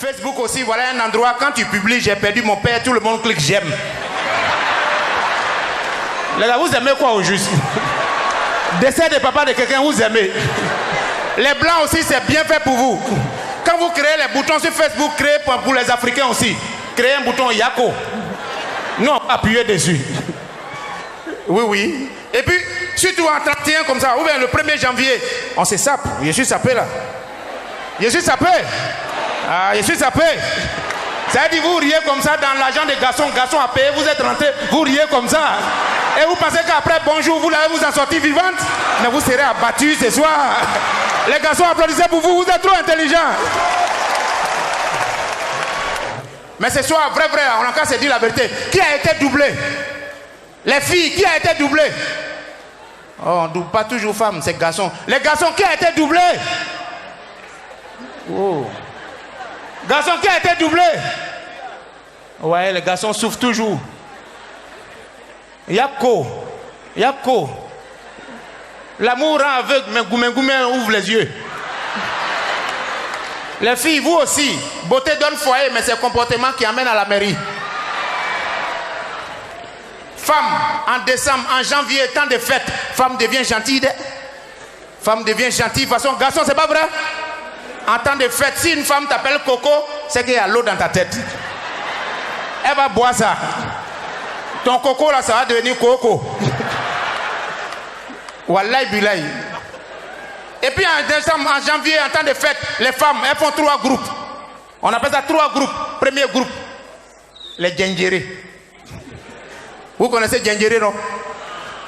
Facebook aussi, voilà un endroit, quand tu publies, j'ai perdu mon père, tout le monde clique j'aime. Les gars, vous aimez quoi au juste? Décès de papa de quelqu'un, vous aimez. Les blancs aussi, c'est bien fait pour vous. Quand vous créez les boutons sur Facebook, créez pour les Africains aussi. Créez un bouton Yako. Non, appuyez dessus. Oui, oui. Et puis, surtout en 31 comme ça, ou bien le 1er janvier, on se sape. Je suis sapé là. Je suis sapé. Ah, je suis sapé. Ça veut dire vous riez comme ça dans l'argent des garçons. Garçons à payer, vous êtes rentrés, vous riez comme ça. Et vous pensez qu'après, bonjour, vous allez vous en sortir vivante? Mais vous serez abattus ce soir. Les garçons applaudissez pour vous, vous êtes trop intelligents. Mais ce soir, vrai, on a encore se dire la vérité. Qui a été doublé? Les filles, qui a été doublé? Oh, on ne double pas toujours femmes, c'est garçons. Les garçons, qui a été doublé? Oh. Garçon, qui a été doublé? Ouais, les garçons souffrent toujours. Yako. L'amour rend aveugle, mais Goumé ouvre les yeux. Les filles, vous aussi. Beauté donne foyer, mais c'est le comportement qui amène à la mairie. Femme, en décembre, en janvier, temps de fête, femme devient gentille. Femme devient gentille. De toute façon, garçon, c'est pas vrai? En temps de fête, si une femme t'appelle Coco, c'est qu'il y a l'eau dans ta tête. Elle va boire ça. Ton coco là, ça va devenir Coco. Wallahi billahi. Et puis en décembre, en janvier, en temps de fête, les femmes, elles font 3 groupes. On appelle ça 3 groupes. Premier groupe, les djengérés. Vous connaissez djengéré, non?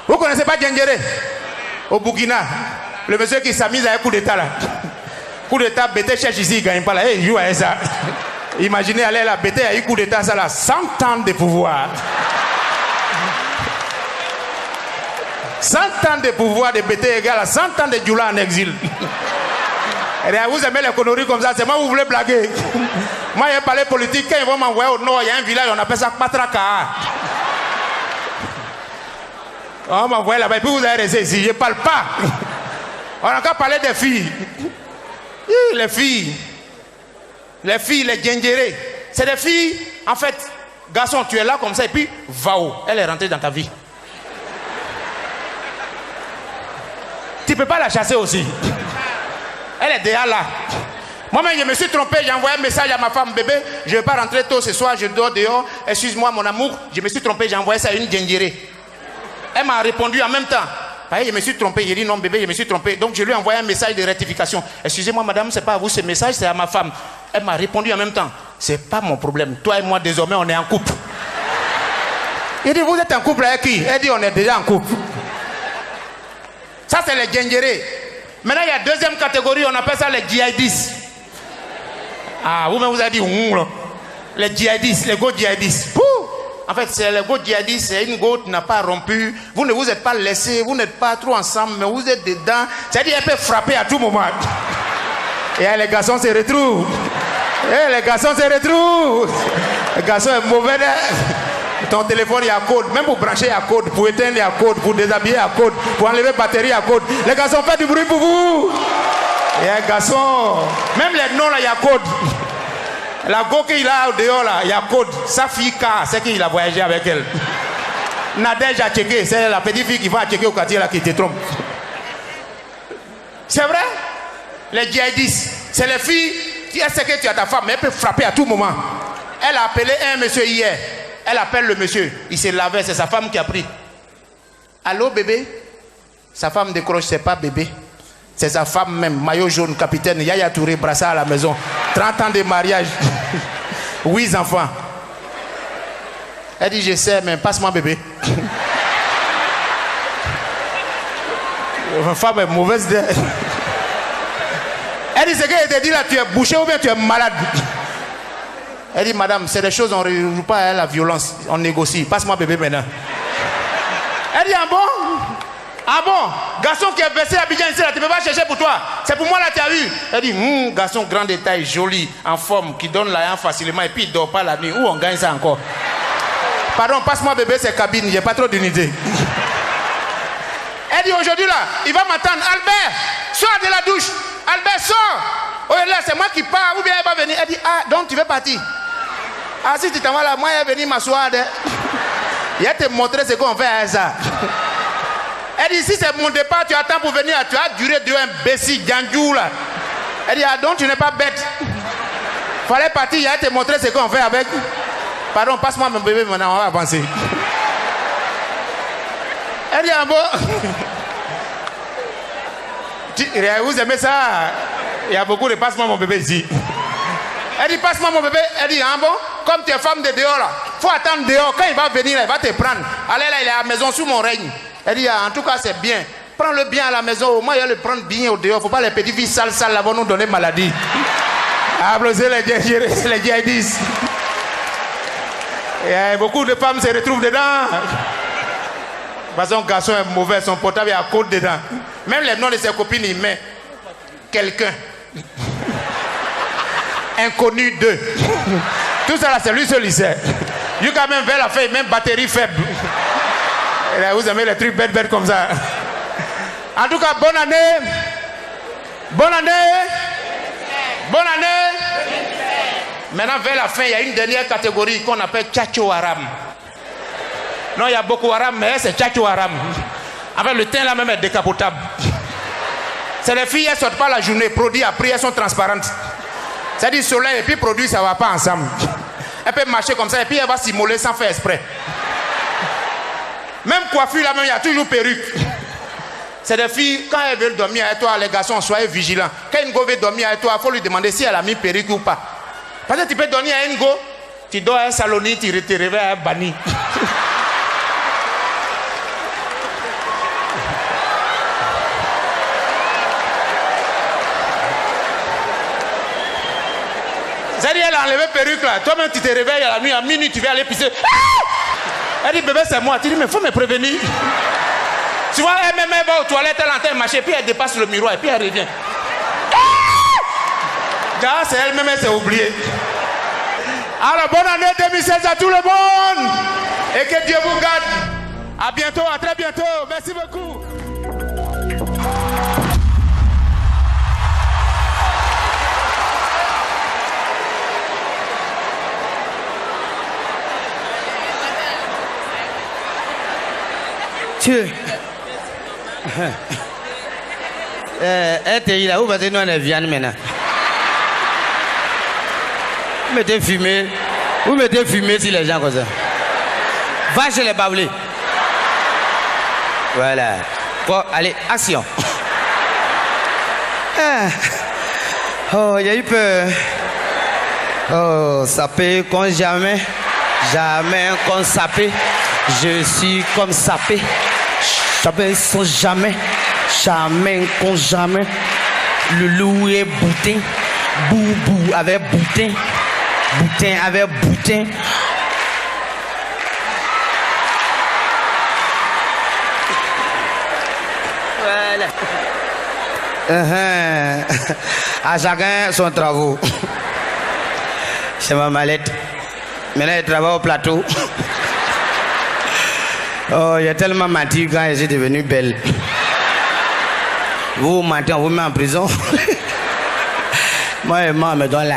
Vous connaissez pas djengéré? Au Burkina, le monsieur qui s'amuse à un coup d'état là. Coup d'état, Bété cherche ici, il ne gagne pas là. Il joue à ça. Imaginez aller là, Bété a eu coup d'état, ça là, 100 ans de pouvoir. 100 ans de pouvoir de Bété égale à 100 ans de Djoula en exil. Et vous aimez les conneries comme ça, c'est moi vous voulez blaguer. Moi j'ai parlé politique, quand ils vont m'envoyer au nord, il y a un village, on appelle ça Patraka. On m'envoie là-bas, et puis vous allez rester ici, je ne parle pas. On a encore parlé des filles. Les filles, les djengérés, c'est des filles, en fait, garçon, tu es là comme ça, et puis, Vao, elle est rentrée dans ta vie. Tu ne peux pas la chasser aussi. Elle est déjà là. Moi-même, je me suis trompé, j'ai envoyé un message à ma femme, bébé, je ne vais pas rentrer tôt ce soir, je dors dehors, excuse-moi mon amour, je me suis trompé, j'ai envoyé ça à une djengérée. Elle m'a répondu en même temps. Je me suis trompé, j'ai dit non bébé, je me suis trompé. Donc je lui ai envoyé un message de rectification. Excusez-moi madame, c'est pas à vous ce message, c'est à ma femme. Elle m'a répondu en même temps. C'est pas mon problème. Toi et moi désormais on est en couple. Il dit vous êtes en couple avec qui? Elle dit on est déjà en couple. Ça c'est les djengérés. Maintenant il y a deuxième catégorie, on appelle ça les djihadistes. Ah vous-même vous avez dit les djihadistes, les go djihadistes. En fait, c'est le go djihadiste, c'est une go qui n'a pas rompu. Vous ne vous êtes pas laissé, vous n'êtes pas trop ensemble, mais vous êtes dedans. C'est-à-dire qu'elle peut frapper à tout moment. Et les garçons se retrouvent. Les garçons se retrouvent. Les garçons sont mauvais. Ton téléphone, il y a code. Même pour brancher, il y a code. Pour éteindre, il y a code. Pour déshabiller, il y a code. Pour enlever la batterie, il y a code. Les garçons font du bruit pour vous. Et les garçons, même les noms, là, il y a code. La go qu'il a au dehors là, il y a code. Sa fille K, c'est qu'il a voyagé avec elle. Nadège a checké, c'est la petite fille qui va checker au quartier là qui te trompe. C'est vrai? Les djihadistes, c'est les filles qui sait que tu as ta femme, mais elle peut frapper à tout moment. Elle a appelé un monsieur hier. Elle appelle le monsieur, il s'est lavé, c'est sa femme qui a pris. Allô bébé? Sa femme décroche, c'est pas bébé. C'est sa femme même, maillot jaune, capitaine, Yaya Touré, brassard à la maison. 30 ans de mariage. 8 enfants. Elle dit, je sais, mais passe-moi bébé. Ma femme est mauvaise. Elle dit, c'est que je te dis là, tu es bouché ou bien tu es malade. Elle dit, madame, c'est des choses, on ne joue pas à la violence, on négocie. Passe-moi bébé maintenant. Elle dit, ah bon? Ah bon? Garçon qui est versé à Abidjan ici, là, tu ne peux pas chercher pour toi. C'est pour moi là, tu as eu. Elle dit, garçon grand de taille, joli, en forme, qui donne la facilement et puis il ne dort pas la nuit. Où on gagne ça encore? Pardon, passe-moi bébé, c'est cabine, j'ai pas trop d'unité. Elle dit, aujourd'hui là, il va m'attendre. Albert, sors de la douche. Albert, sors. Oh là, c'est moi qui pars, ou bien elle va venir. Elle dit, ah, donc tu veux partir? Ah, si tu t'en vas là, moi, elle va venir m'asseoir. Il va te montrer ce qu'on fait à ça. Elle dit, si c'est mon départ, tu attends pour venir, tu as duré de imbécile, Ganjou là. Elle dit, ah, donc tu n'es pas bête. Fallait partir, il va te montrer ce qu'on fait avec. Pardon, passe-moi mon bébé maintenant, on va avancer. Elle dit, ah bon. Vous aimez ça? Il y a beaucoup de passe-moi mon bébé ici. Elle dit, passe-moi mon bébé. Elle dit, ah bon, comme tu es femme de dehors là, faut attendre dehors. Quand il va venir, il va te prendre. Allez là, il est à la maison sous mon règne. Elle dit, ah, en tout cas, c'est bien. Prends-le bien à la maison. Au moins, il va le prendre bien au dehors. Faut pas les petites filles sales là, vont nous donner maladie. Applaudissez les djihadistes. Et beaucoup de femmes se retrouvent dedans. Parce que son garçon est mauvais, son portable est à côte dedans. Même les noms de ses copines, il met quelqu'un. Inconnu 2. Tout ça là, c'est lui seul, il sait. Il quand même vers la fin, même batterie faible. Et là, vous aimez les trucs bêtes comme ça. En tout cas, bonne année. Bonne année. Bonne année. Maintenant, vers la fin, il y a une dernière catégorie qu'on appelle Tchacho Haram. Non, il y a beaucoup Haram, mais c'est Tchacho Haram. En fait, le teint là même est décapotable. C'est les filles, elles ne sortent pas la journée, produits après, elles sont transparentes. C'est-à-dire soleil et puis produit, ça ne va pas ensemble. Elle peut marcher comme ça et puis elle va s'immoler sans faire exprès. Même coiffure là même, il y a toujours perruque. C'est des filles, quand elles veulent dormir avec toi, les garçons, soyez vigilants. Quand une go veut dormir avec toi, il faut lui demander si elle a mis perruque ou pas. Parce que tu peux dormir à une go, tu dors à un saloni, tu te réveilles à un banni. C'est-à-dire, elle a enlevé perruque là. Toi-même, tu te réveilles à la nuit, à minuit, tu vas aller pisser. Ah! Elle dit, bébé, c'est moi. Tu dis, mais il faut me prévenir. Tu vois, elle-même, elle va aux toilettes, elle entend marcher, puis elle dépasse le miroir, et puis elle revient. Ah, c'est elle-même, elle s'est oubliée. Alors, bonne année 2016 à tout le monde. Et que Dieu vous garde. À bientôt, à très bientôt. Merci beaucoup. Dieu. T'es là où parce que nous on est viande maintenant. Vous mettez fumé. Vous mettez fumé sur les gens comme ça. Va chez les bablés. Voilà. Bon, allez, action. Oh, il y a eu peur. Oh, sapé comme jamais. Jamais comme sapé. Je suis comme sapé. Sapé sans jamais. Jamais comme jamais. Le loup est boutin. Boubou avec boutin. Boutin avec boutin. Voilà. À chacun son travail. C'est ma mallette. Maintenant, je travaille au plateau. Oh, il y a tellement menti quand je suis devenue belle. Vous mentez, on vous met en prison. Moi, on me donne là.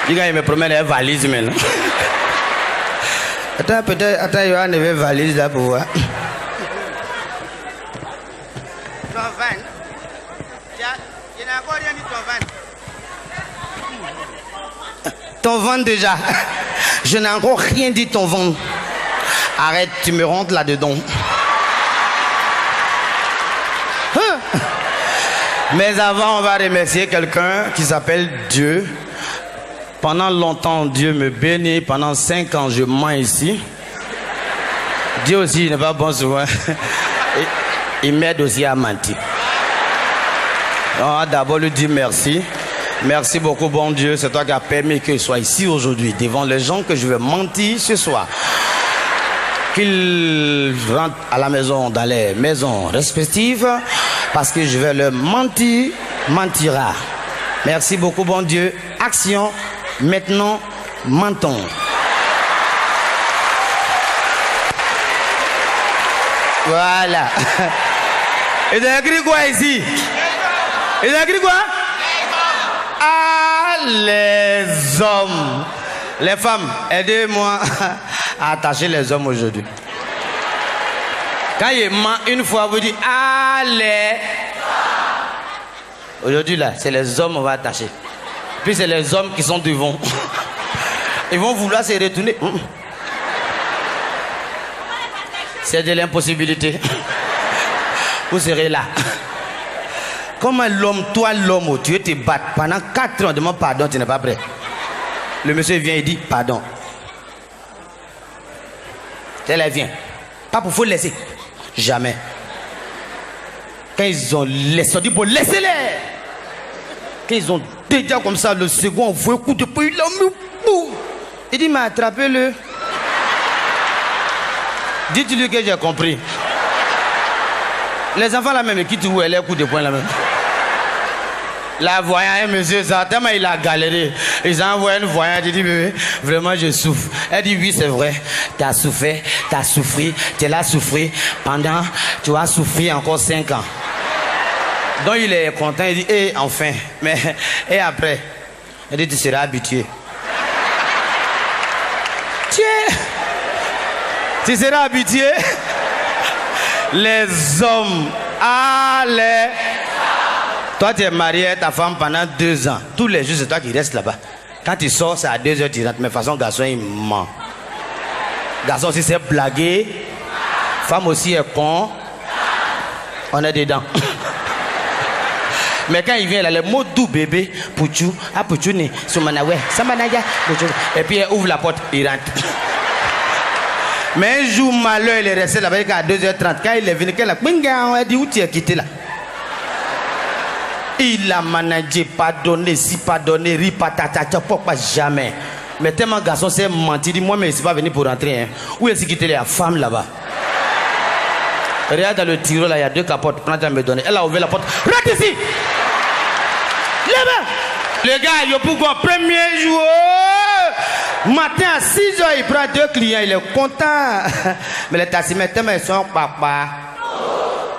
Il me promet des valises maintenant. Attends, peut-être, attends, il y a une valise là pour voir. Ton van. Il n'a encore rien dit ton van. Ton van déjà. Je n'ai encore rien dit ton van. Arrête, tu me rentres là-dedans. Mais avant, on va remercier quelqu'un qui s'appelle Dieu. Pendant longtemps, Dieu me bénit. Pendant 5 ans, je mens ici. Dieu aussi, il n'est pas bon souvent. Il m'aide aussi à mentir. On va d'abord lui dire merci. Merci beaucoup, bon Dieu. C'est toi qui as permis que je sois ici aujourd'hui, devant les gens que je vais mentir ce soir. Qu'ils rentrent à la maison, dans les maisons respectives, parce que je vais leur mentir, mentira. Merci beaucoup, bon Dieu. Action, maintenant, mentons. Voilà. Et t'as écrit quoi ici? Ils ont écrit quoi? Ah, les hommes. Les femmes, aidez-moi à attacher les hommes aujourd'hui. Quand il ment une fois, vous dites ah, les. Aujourd'hui, là, c'est les hommes qu'on va attacher. Puis c'est les hommes qui sont devant. Ils vont vouloir se retourner. C'est de l'impossibilité. Vous serez là. Comment l'homme, toi l'homme, tu veux te battre pendant 4 ans, on demande pardon, tu n'es pas prêt. Le monsieur vient et dit pardon. Elle vient. Pas pour faut laisser. Jamais. Quand ils ont laissé, on dit bon, laissez-les. Quand ils ont déjà comme ça, le second, on voit un coup de poing, il a mis. Il dit mais attrapez-le. Dites-lui que j'ai compris. Les enfants là même, qui tu vois, les coups de poing là même. La voyant, un monsieur, ça, tellement il a galéré. Ils ont envoyé une voyante, il dit, bébé, vraiment je souffre. Elle dit, oui, c'est vrai. Tu as souffert, tu as souffert, tu l'as souffert pendant, tu vas souffrir encore 5 ans. Donc il est content, il dit, eh, enfin. Mais, et après, il dit, tu seras habitué. Tiens, tu seras habitué. Les hommes, allez. Toi, tu es marié à ta femme pendant 2 ans. Tous les jours, c'est toi qui restes là-bas. Quand tu sors, c'est à 2h, tu rentres. Mais de toute façon, garçon, il ment. Garçon aussi, c'est blaguer. Femme aussi est con. On est dedans. Mais quand il vient là, le mot doux bébé, Pouchou, ah Pouchouni, Soumanawe, Samanaya, Pouchou. Et puis, il ouvre la porte, il rentre. Mais un jour, malheur, il est resté là-bas à 2h30. Quand il est venu, il dit, où tu es quitté là? Il a managé, pardonné, si pardonné, ri patata, pourquoi jamais. Mais tellement garçon s'est menti, dit moi mais il n'est pas venu pour rentrer. Hein. Où est-ce qu'il était la femme là-bas? Regarde dans le tiroir là, il y a 2 capotes, prends à me donner. Elle a ouvert la porte. Rentre ici! Lève! Le gars, il est pourquoi premier jour, matin à 6h, il prend 2 clients, il est content. Mais les taximètres, tellement ils sont papa.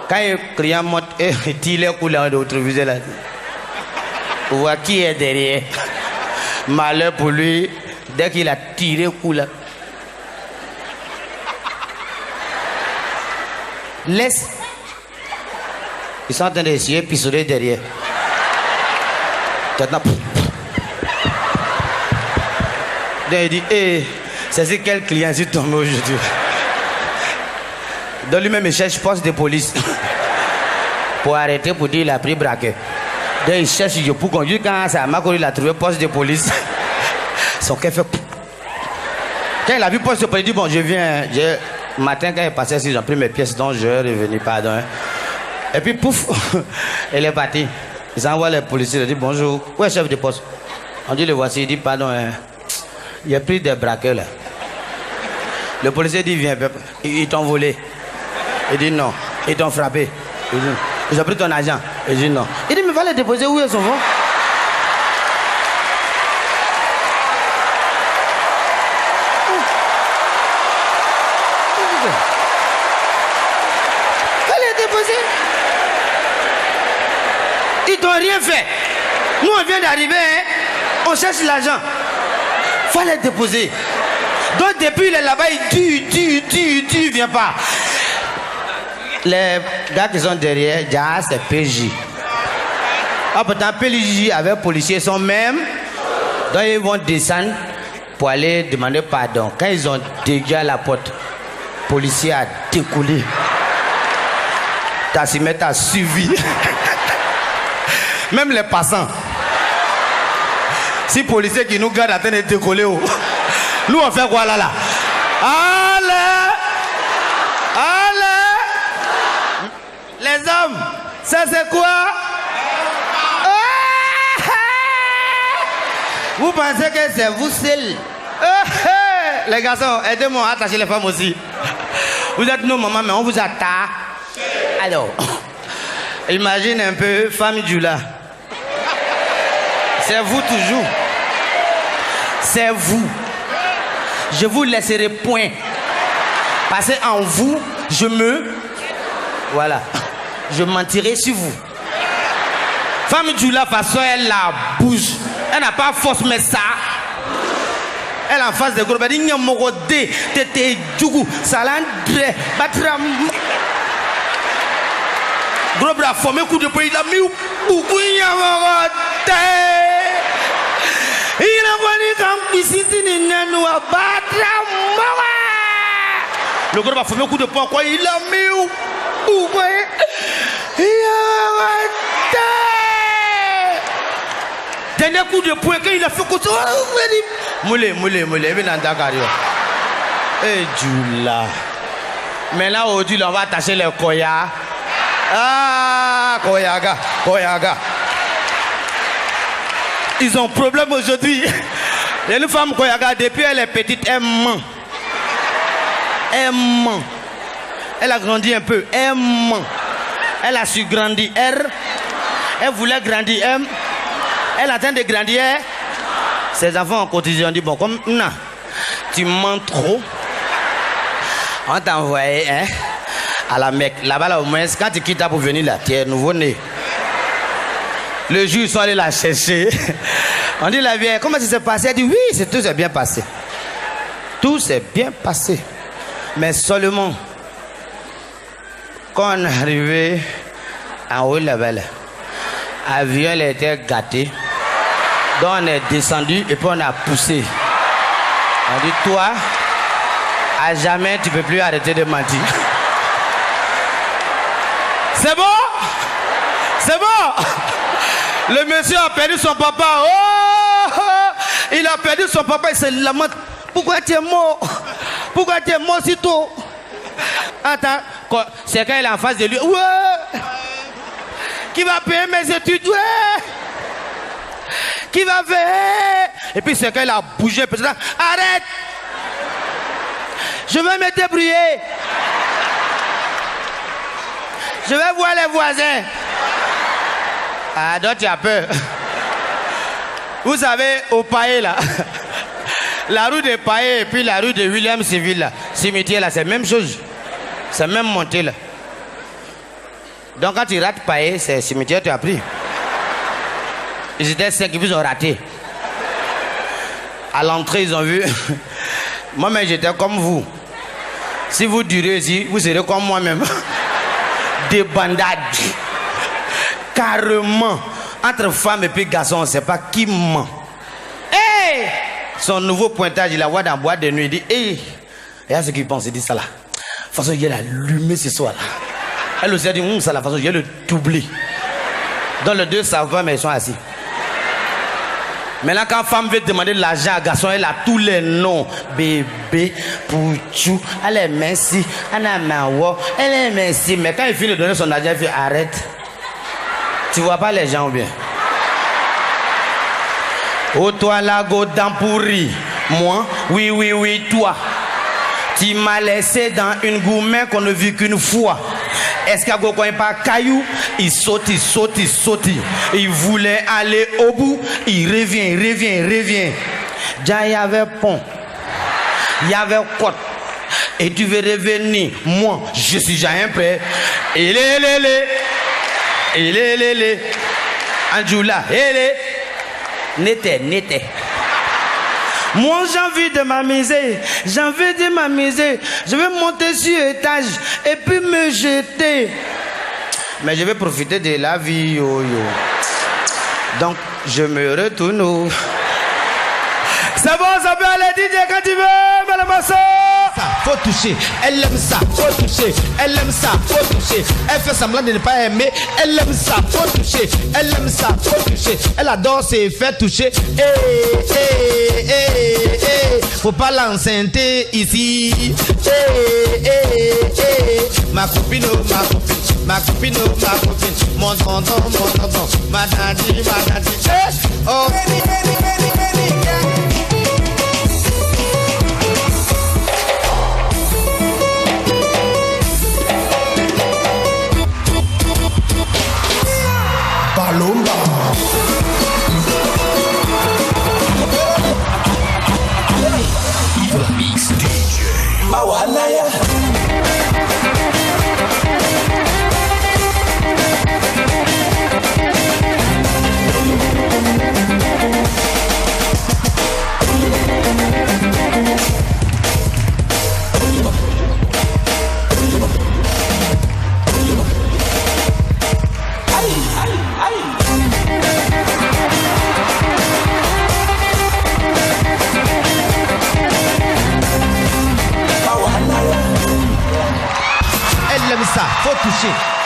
Quand le client monte, il tire les couleurs de l'autre visée là. On voit qui est derrière. Malheur pour lui, dès qu'il a tiré le coup là. Laisse. Ils sont en train d'essayer de pisser derrière. Maintenant. Donc il dit, hé, c'est quel client est tombé aujourd'hui? Donc lui-même il cherche poste de police pour arrêter pour dire il a pris braquet. Donc il cherche pour conduire quand ça m'a il a trouvé poste de police. Son cœur fait. Quand il a vu poste de police, il dit bon je viens. Matin quand il est passé ici, j'ai pris mes pièces donc je suis revenu, pardon. Hein. Et puis pouf, elle est partie. Ils envoient les policiers, ils disent bonjour. Où est le chef de poste? On dit le voici, il dit pardon. Hein. Il a pris des braquets là. Le policier dit viens, ils t'ont volé. Il dit non. Ils t'ont frappé. Il dit ils ont pris ton argent. Il dit non. Il dit mais va les déposer où ils sont vont. Va les déposer. Ils t'ont rien fait. Nous on vient d'arriver, hein? On cherche l'argent. Va les déposer. Donc depuis il est là-bas, il vient pas. Les gars qui sont derrière, c'est PJ. Ah, pourtant, PJ avec policiers sont même. Donc ils vont descendre pour aller demander pardon. Quand ils ont dégagé la porte, le policier a découlé. Tassimètre a suivi. Même les passants. Si policiers qui nous gardent attendent de décoller, nous on fait quoi là? Allez! Les hommes, ça c'est quoi? Vous pensez que c'est vous seul? Les garçons, aidez-moi à attacher les femmes aussi. Vous êtes nos mamans, mais on vous attache. Alors, imagine un peu, femme Djoula. C'est vous toujours. C'est vous. Je vous laisserai point. Parce qu'en vous, je me... Voilà. Je mentirai sur vous. Femme Djoula, façon, elle la bouge. Elle n'a pas force, mais ça. Elle en face de gros, elle dit Nyamorode, Tété, Djougou, Salandre, Batram. Gros bras formé, coup de poing, il a mis beaucoup Nyamorode. Il a venu comme ici, il n'a pas Batram. Le gros bras formé, coup de poing, quoi, il a mis beaucoup. Dernier coup de poing, quand il a fait comme ça, moulé, il dans Dakar. Eh, Djoula. Maintenant, aujourd'hui, on va attacher les koya. Ah, koyaga. Ils ont problème aujourd'hui. Il y a une femme koyaga, depuis elle est petite, elle ment. Elle a grandi un peu, elle ment. Elle a su grandir, elle voulait grandir, elle attend de grandir. Ses enfants ont cotisé, on dit bon, comme non, tu mens trop, on t'a envoyé à la Mecque. Là-bas, là, au moins, quand tu quittes pour venir là, tu es nouveau-né. Le jour, ils sont allés la chercher. On dit la vieille, comment ça s'est passé? Elle dit oui, tout s'est bien passé. Tout s'est bien passé. Mais seulement, quand on est arrivé en haut là-bas, l'avion était gâté. Donc on est descendu et puis on a poussé. On dit toi, à jamais tu ne peux plus arrêter de mentir. C'est bon? C'est bon? Le monsieur a perdu son papa. Oh! Il a perdu son papa, il se lamente. Pourquoi tu es mort? Pourquoi tu es mort si tôt? Attends, c'est quand il est en face de lui. Ouais! Qui va payer mes études? Ouais! Qui va faire? Et puis c'est quand il a bougé. Arrête! Je vais me débrouiller. Je vais voir les voisins. Ah, donc tu as peur. Vous savez, au Paillé là, la rue de Paillé et puis la rue de William Civil là, cimetière là, c'est la même chose. C'est même monté là. Donc quand tu rates Paillé, c'est cimetière, tu as pris. Ils étaient 5 qui vous ont raté. À l'entrée, ils ont vu. Moi-même, j'étais comme vous. Si vous durez ici, vous serez comme moi-même. Des bandades. Carrément. Entre femmes et puis garçons, on ne sait pas qui ment. Hey! Son nouveau pointage, il la voit dans la boîte de nuit. Il dit, hey! Et à ce qu'il pense, il dit ça là. De toute façon, il y a l'allumé ce soir là. Elle aussi a dit, ça la façon, il y a le doublé. Dans les deux savent pas, mais ils sont assis. Maintenant, quand femme veut demander de l'argent à garçon, elle a tous les noms. Bébé, Pouchou, elle est merci, Anamawo, elle est merci. Mais quand il finit de donner son argent, il fait arrête. Tu vois pas les gens ou bien? Oh, toi là, godin pourri. Moi, oui, toi. Tu m'as laissé dans une gourmet qu'on ne vit qu'une fois. Est-ce qu'il y a quelqu'un pas caillou? Il saute. Il voulait aller au bout. Il revient. Déjà, il y avait pont. Il y avait côte. Et tu veux revenir. Moi, je suis déjà un prêt. Il est. Anjoula. N'était. Moi j'ai envie de m'amuser, je vais monter sur l'étage et puis me jeter. Mais je vais profiter de la vie, yo. Donc je me retourne. C'est bon, ça peut aller DJ quand tu veux, madame Masso. Faut toucher, elle aime ça, faut toucher, elle aime ça, faut toucher. Elle fait semblant de ne pas aimer, elle aime ça, faut toucher, elle aime ça, faut toucher. Elle adore se faire toucher. Faut pas l'enceinter ici. Ma copine, mon tonton, ma daddy. Oh. Palomba. Mix DJ Mawanaya. Merci.